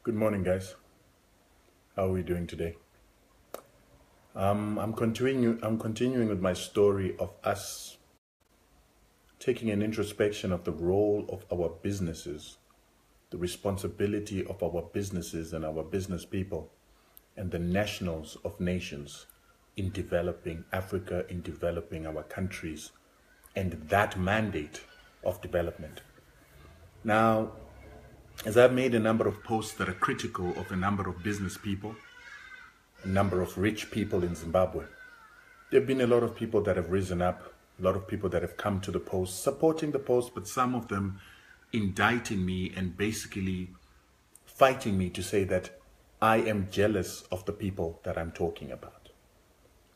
Good morning, guys. How are we doing today? I'm continuing with my story of us taking an introspection of the role of our businesses, the responsibility of our businesses and our business people, and the nationals of nations in developing Africa, in developing our countries, and that mandate of development. Now, as I've made a number of posts that are critical of a number of business people, a number of rich people in Zimbabwe, there have been a lot of people that have risen up, a lot of people that have come to the post, supporting the post, but some of them indicting me and basically fighting me to say that I am jealous of the people that I'm talking about.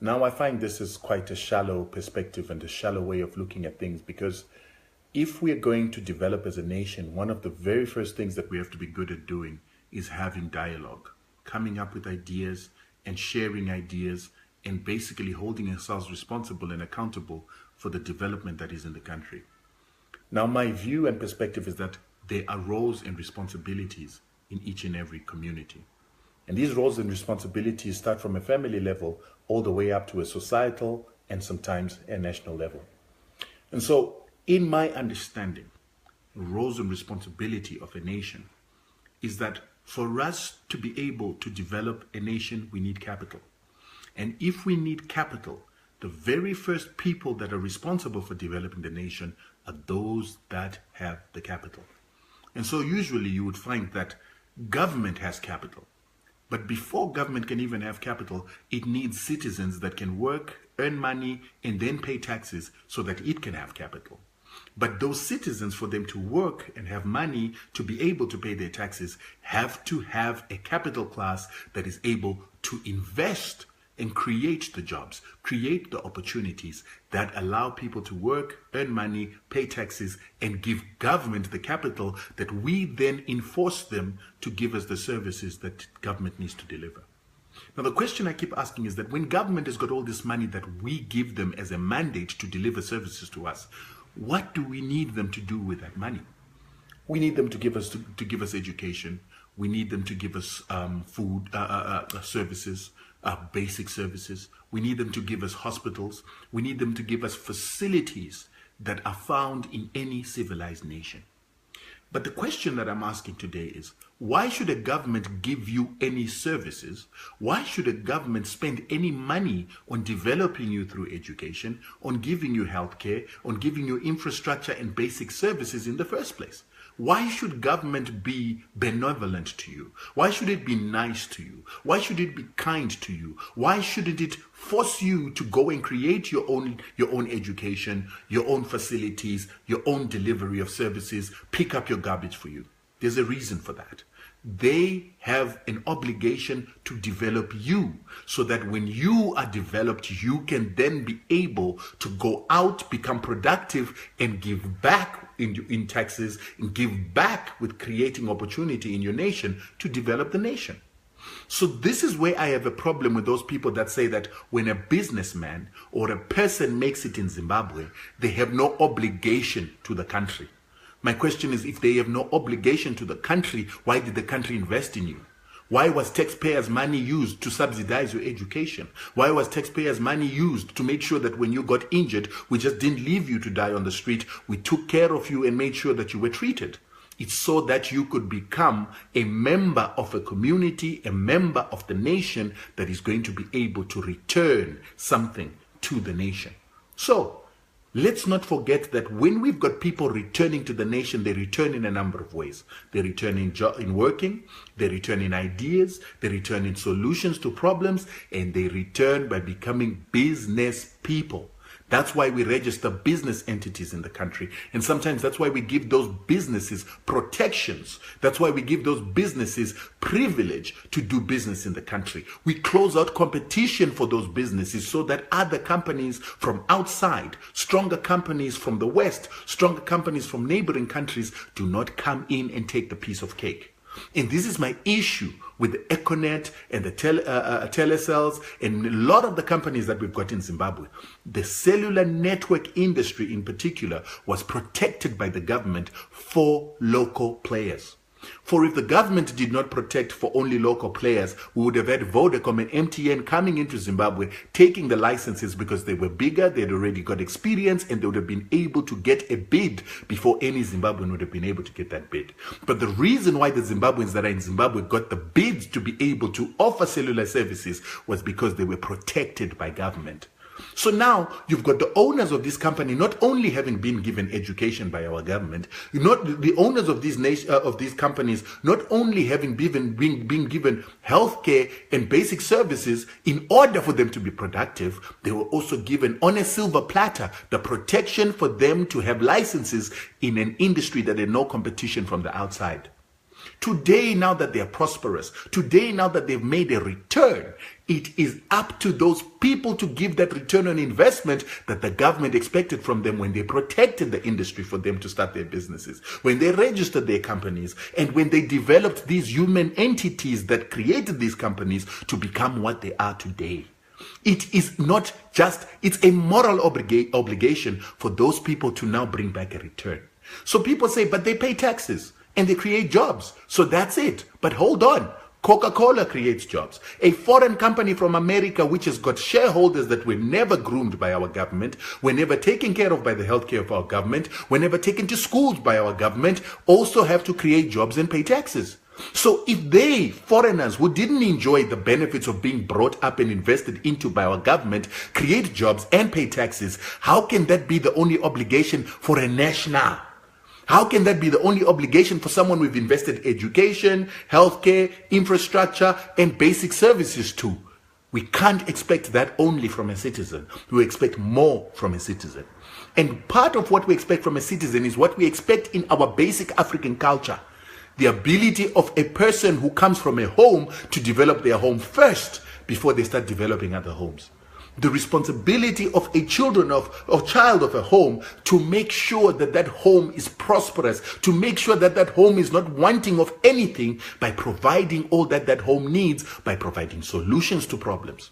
Now, I find this is quite a shallow perspective and a shallow way of looking at things, because if we are going to develop as a nation, one of the very first things that we have to be good at doing is having dialogue, coming up with ideas and sharing ideas and basically holding ourselves responsible and accountable for the development that is in the country. Now, my view and perspective is that there are roles and responsibilities in each and every community. And these roles and responsibilities start from a family level all the way up to a societal and sometimes a national level. And so, in my understanding, the roles and responsibility of a nation is that for us to be able to develop a nation, we need capital. And if we need capital, the very first people that are responsible for developing the nation are those that have the capital. And so usually you would find that government has capital. But before government can even have capital, it needs citizens that can work, earn money, and then pay taxes so that it can have capital. But those citizens, for them to work and have money to be able to pay their taxes, have to have a capital class that is able to invest and create the jobs, create the opportunities that allow people to work, earn money, pay taxes, and give government the capital that we then enforce them to give us the services that government needs to deliver. Now, the question I keep asking is that when government has got all this money that we give them as a mandate to deliver services to us, what do we need them to do with that money? We need them to give us education. We need them to give us food services, basic services. We need them to give us hospitals. We need them to give us facilities that are found in any civilized nation. But the question that I'm asking today is, why should a government give you any services? Why should a government spend any money on developing you through education, on giving you healthcare, on giving you infrastructure and basic services in the first place? Why should government be benevolent to you? Why should it be nice to you? Why should it be kind to you? Why shouldn't it force you to go and create your own education, your own facilities, your own delivery of services, pick up your garbage for you? There's a reason for that. They have an obligation to develop you so that when you are developed, you can then be able to go out, become productive, and give back in taxes, and give back with creating opportunity in your nation to develop the nation. So this is where I have a problem with those people that say that when a businessman or a person makes it in Zimbabwe, they have no obligation to the country. My question is, if they have no obligation to the country, why did the country invest in you? Why was taxpayers' money used to subsidize your education? Why was taxpayers' money used to make sure that when you got injured, we just didn't leave you to die on the street? We took care of you and made sure that you were treated. It's so that you could become a member of a community, a member of the nation that is going to be able to return something to the nation. So, let's not forget that when we've got people returning to the nation, they return in a number of ways. They return in working, they return in ideas, they return in solutions to problems, and they return by becoming business people. That's why we register business entities in the country. And sometimes that's why we give those businesses protections. That's why we give those businesses privilege to do business in the country. We close out competition for those businesses so that other companies from outside, stronger companies from the West, stronger companies from neighboring countries do not come in and take the piece of cake. And this is my issue with the Econet and the telecells and a lot of the companies that we've got in Zimbabwe. The cellular network industry in particular was protected by the government for local players. For if the government did not protect for only local players, we would have had Vodacom and MTN coming into Zimbabwe, taking the licenses because they were bigger, they'd already got experience, and they would have been able to get a bid before any Zimbabwean would have been able to get that bid. But the reason why the Zimbabweans that are in Zimbabwe got the bids to be able to offer cellular services was because they were protected by government. So now you've got the owners of this company not only having been given education by our government, not the owners of these companies not only having been given healthcare and basic services in order for them to be productive, they were also given on a silver platter the protection for them to have licenses in an industry that had no competition from the outside. Today, now that they are prosperous, today, now that they've made a return, it is up to those people to give that return on investment that the government expected from them when they protected the industry for them to start their businesses, when they registered their companies, and when they developed these human entities that created these companies to become what they are today. It is not just, it's a moral obligation for those people to now bring back a return. So people say, but they pay taxes and they create jobs. So that's it. But hold on. Coca-Cola creates jobs. A foreign company from America which has got shareholders that were never groomed by our government, were never taken care of by the healthcare of our government, were never taken to schools by our government, also have to create jobs and pay taxes. So if they, foreigners who didn't enjoy the benefits of being brought up and invested into by our government, create jobs and pay taxes, how can that be the only obligation for a national? How can that be the only obligation for someone we've invested education, healthcare, infrastructure, and basic services to? We can't expect that only from a citizen. We expect more from a citizen. And part of what we expect from a citizen is what we expect in our basic African culture. The ability of a person who comes from a home to develop their home first before they start developing other homes. The responsibility of a child of a home to make sure that that home is prosperous, to make sure that that home is not wanting of anything, by providing all that that home needs, by providing solutions to problems,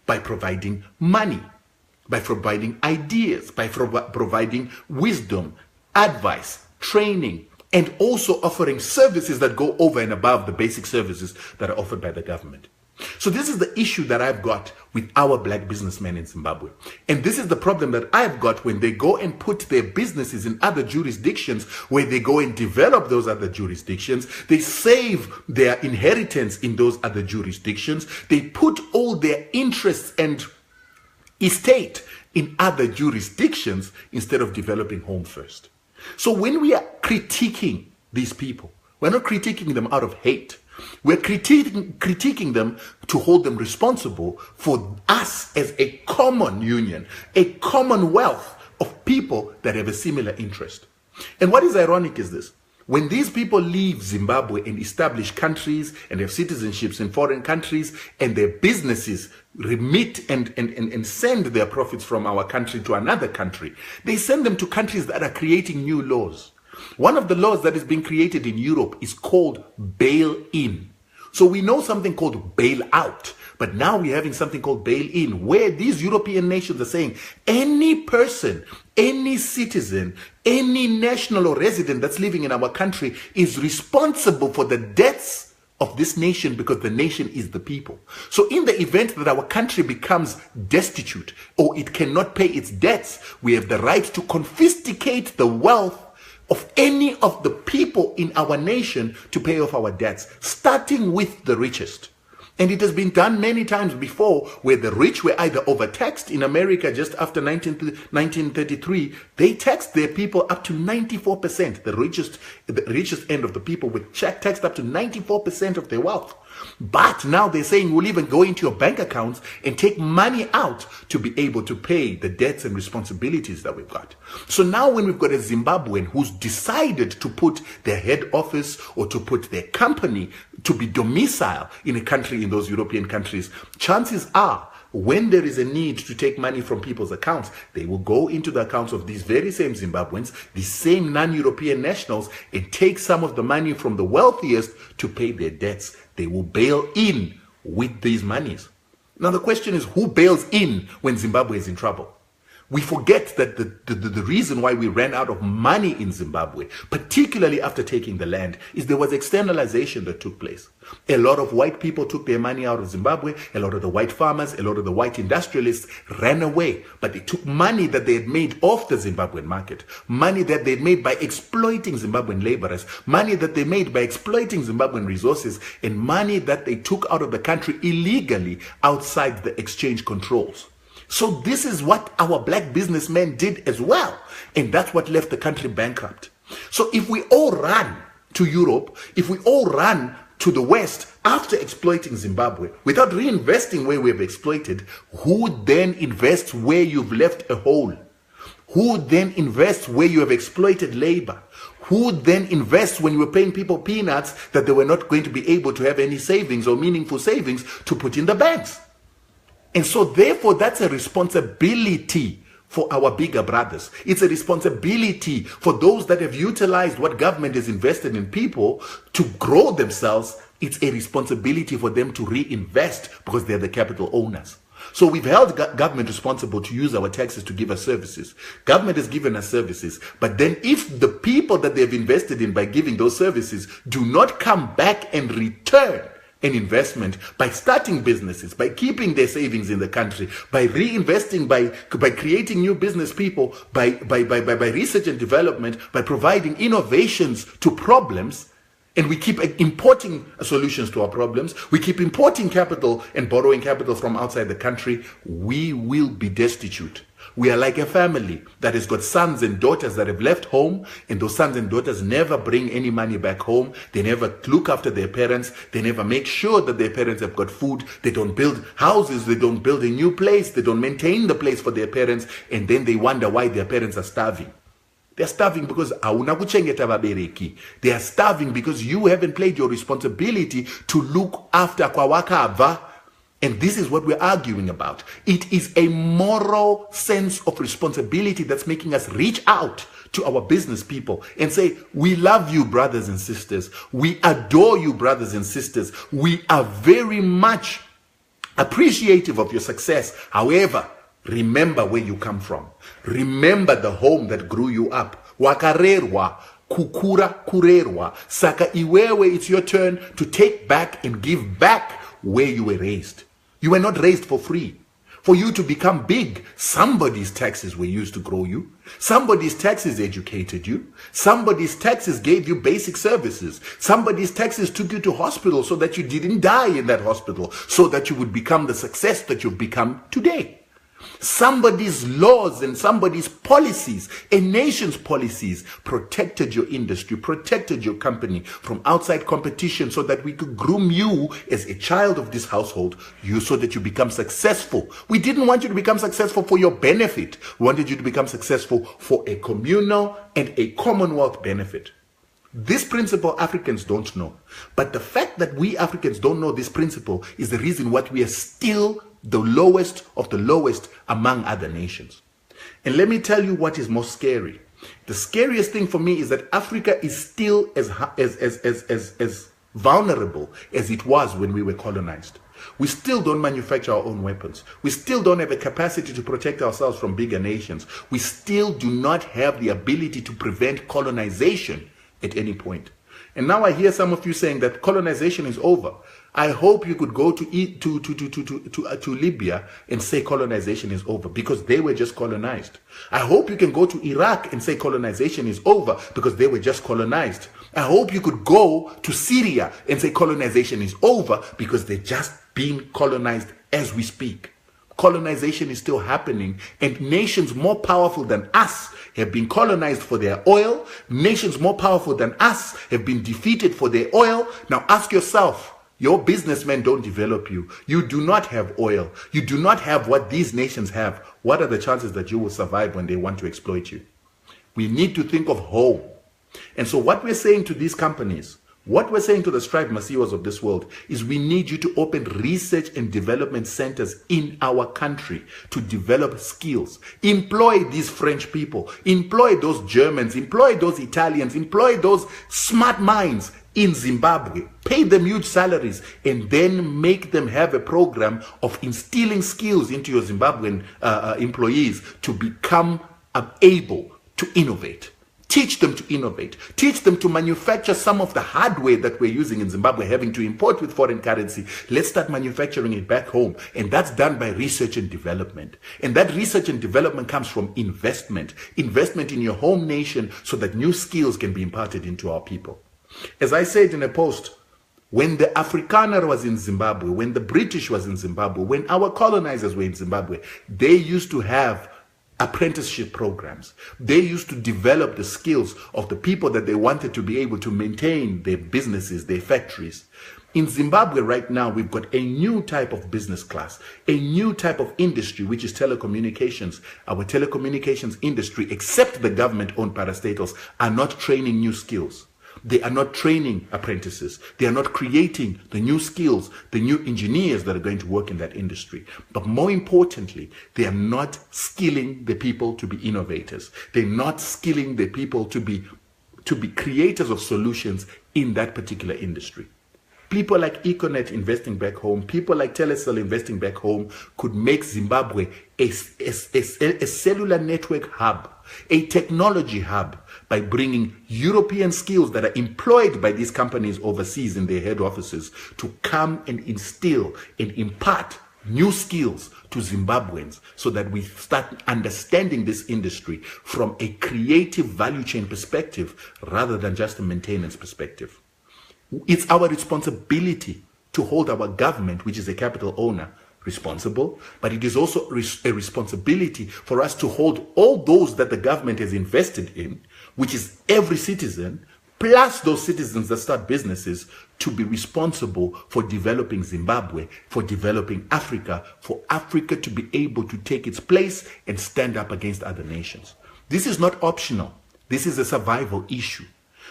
by providing money, by providing ideas, by providing wisdom, advice, training, and also offering services that go over and above the basic services that are offered by the government. So this is the issue that I've got with our black businessmen in Zimbabwe. And this is the problem that I've got when they go and put their businesses in other jurisdictions, where they go and develop those other jurisdictions. They save their inheritance in those other jurisdictions. They put all their interests and estate in other jurisdictions instead of developing home first. So when we are critiquing these people, we're not critiquing them out of hate. We're critiquing them to hold them responsible for us as a common union, a commonwealth of people that have a similar interest. And what is ironic is this. When these people leave Zimbabwe and establish countries and have citizenships in foreign countries, and their businesses remit and send their profits from our country to another country, they send them to countries that are creating new laws. One of the laws that is being created in Europe is called bail-in. So we know something called bail-out, but now we're having something called bail-in, where these European nations are saying any person, any citizen, any national or resident that's living in our country is responsible for the debts of this nation, because the nation is the people. So in the event that our country becomes destitute or it cannot pay its debts, we have the right to confiscate the wealth of any of the people in our nation to pay off our debts, starting with the richest. And it has been done many times before, where the rich were either overtaxed. In America, just after 1933, they taxed their people up to 94%. The richest end of the people were taxed up to 94% of their wealth. But now they're saying we'll even go into your bank accounts and take money out to be able to pay the debts and responsibilities that we've got. So now when we've got a Zimbabwean who's decided to put their head office or to put their company to be domicile in a country, in those European countries, chances are when there is a need to take money from people's accounts, they will go into the accounts of these very same Zimbabweans, these same non-European nationals, and take some of the money from the wealthiest to pay their debts. They will bail in with these monies. Now the question is, who bails in when Zimbabwe is in trouble? We forget that the reason why we ran out of money in Zimbabwe, particularly after taking the land, is there was externalization that took place. A lot of white people took their money out of Zimbabwe. A lot of the white farmers, a lot of the white industrialists ran away. But they took money that they had made off the Zimbabwean market, money that they had made by exploiting Zimbabwean laborers, money that they made by exploiting Zimbabwean resources, and money that they took out of the country illegally outside the exchange controls. So this is what our black businessmen did as well. And that's what left the country bankrupt. So if we all run to Europe, if we all run to the West after exploiting Zimbabwe, without reinvesting where we've exploited, who then invests where you've left a hole? Who then invests where you have exploited labor? Who then invests when you were paying people peanuts that they were not going to be able to have any savings or meaningful savings to put in the banks? And so therefore, that's a responsibility for our bigger brothers. It's a responsibility for those that have utilized what government has invested in people to grow themselves. It's a responsibility for them to reinvest because they're the capital owners. So we've held government responsible to use our taxes to give us services. Government has given us services. But then if the people that they've invested in by giving those services do not come back and return an investment by starting businesses, by keeping their savings in the country, by reinvesting, by creating new business people, by research and development, by providing innovations to problems, and we keep importing solutions to our problems, we keep importing capital and borrowing capital from outside the country, we will be destitute. We are like a family that has got sons and daughters that have left home, and those sons and daughters never bring any money back home. They never look after their parents. They never make sure that their parents have got food. They don't build houses. They don't build a new place. They don't maintain the place for their parents. And then they wonder why their parents are starving. They are starving because hauna kuchengeta vabereki. They are starving because you haven't played your responsibility to look after kwawakabva. And this is what we're arguing about. It is a moral sense of responsibility that's making us reach out to our business people and say, we love you, brothers and sisters. We adore you, brothers and sisters. We are very much appreciative of your success. However, remember where you come from. Remember the home that grew you up. Wakarerwa. Kukura kurerwa. Saka iwewe, it's your turn to take back and give back where you were raised. You were not raised for free. For you to become big, somebody's taxes were used to grow you. Somebody's taxes educated you. Somebody's taxes gave you basic services. Somebody's taxes took you to hospital so that you didn't die in that hospital, so that you would become the success that you've become today. Somebody's laws and somebody's policies, a nation's policies, protected your industry, protected your company from outside competition so that we could groom you as a child of this household, so that you become successful. We didn't want you to become successful for your benefit. We wanted you to become successful for a communal and a commonwealth benefit. This principle Africans don't know. But the fact that we Africans don't know this principle is the reason why we are still the lowest of the lowest among other nations. And let me tell you what is most scary. The scariest thing for me is that Africa is still as vulnerable as it was when we were colonized. We still don't manufacture our own weapons. We still don't have a capacity to protect ourselves from bigger nations. We still do not have the ability to prevent colonization at any point. And now I hear some of you saying that colonization is over. I hope you could go to Libya and say colonization is over, because they were just colonized. I hope you can go to Iraq and say colonization is over because they were just colonized. I hope you could go to Syria and say colonization is over because they're just being colonized as we speak. Colonization is still happening, and nations more powerful than us have been colonized for their oil. Nations more powerful than us have been defeated for their oil. Now ask yourself, your businessmen don't develop you. You do not have oil. You do not have what these nations have. What are the chances that you will survive when they want to exploit you? We need to think of whole. And so what we're saying to these companies, What we're saying to the Strive Masiwas of this world is we need you to open research and development centers in our country to develop skills. Employ these French people, employ those Germans, employ those Italians, employ those smart minds in Zimbabwe, pay them huge salaries, and then make them have a program of instilling skills into your Zimbabwean employees to become able to innovate. Teach them to innovate. Teach them to manufacture some of the hardware that we're using in Zimbabwe, having to import with foreign currency. Let's start manufacturing it back home. And that's done by research and development. And that research and development comes from investment. Investment in your home nation so that new skills can be imparted into our people. As I said in a post, when the Afrikaner was in Zimbabwe, when the British was in Zimbabwe, when our colonizers were in Zimbabwe, they used to have apprenticeship programs. They used to develop the skills of the people that they wanted to be able to maintain their businesses, their factories. In Zimbabwe right now, we've got a new type of business class, a new type of industry, which is telecommunications. Our telecommunications industry, except the government-owned parastatals, are not training new skills. They are not training apprentices. They are not creating the new skills, the new engineers that are going to work in that industry. But more importantly, they are not skilling the people to be innovators. They're not skilling the people to be creators of solutions in that particular industry. People like Econet investing back home, people like Telecel investing back home could make Zimbabwe a cellular network hub, a technology hub, by bringing European skills that are employed by these companies overseas in their head offices to come and instill and impart new skills to Zimbabweans so that we start understanding this industry from a creative value chain perspective rather than just a maintenance perspective. It's our responsibility to hold our government, which is a capital owner, responsible, but it is also a responsibility for us to hold all those that the government has invested in, which is every citizen, plus those citizens that start businesses, to be responsible for developing Zimbabwe, for developing Africa, for Africa to be able to take its place and stand up against other nations. This is not optional. This is a survival issue.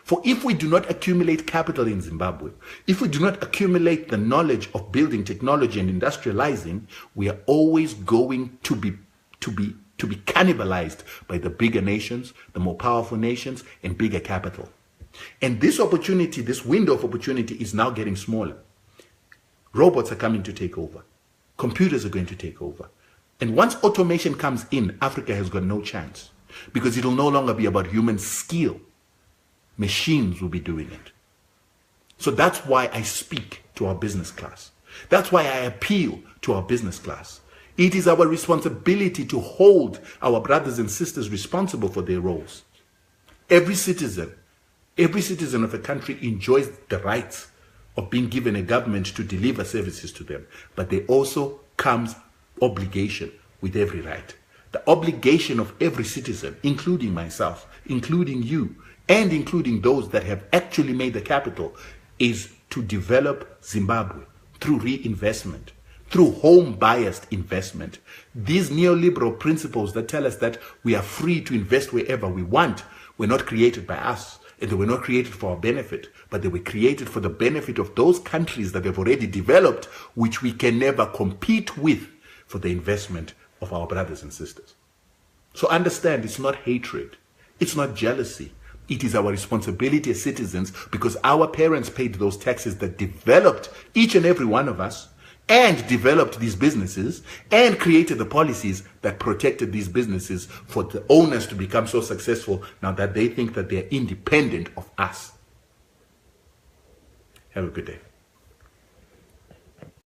For if we do not accumulate capital in Zimbabwe, if we do not accumulate the knowledge of building technology and industrializing, we are always going to be cannibalized by the bigger nations, the more powerful nations, and bigger capital. And this opportunity, this window of opportunity is now getting smaller. Robots are coming to take over. Computers are going to take over. And once automation comes in, Africa has got no chance because it will no longer be about human skill. Machines will be doing it. So that's why I speak to our business class. That's why I appeal to our business class. It is our responsibility to hold our brothers and sisters responsible for their roles. Every citizen of a country enjoys the rights of being given a government to deliver services to them, but there also comes obligation with every right. The obligation of every citizen, including myself, including you, and including those that have actually made the capital, is to develop Zimbabwe through reinvestment, through home-biased investment. These neoliberal principles that tell us that we are free to invest wherever we want were not created by us, and they were not created for our benefit, but they were created for the benefit of those countries that have already developed, which we can never compete with for the investment of our brothers and sisters. So understand, it's not hatred, it's not jealousy. It is our responsibility as citizens, because our parents paid those taxes that developed each and every one of us, and developed these businesses, and created the policies that protected these businesses for the owners to become so successful now that they think that they are independent of us. Have a good day.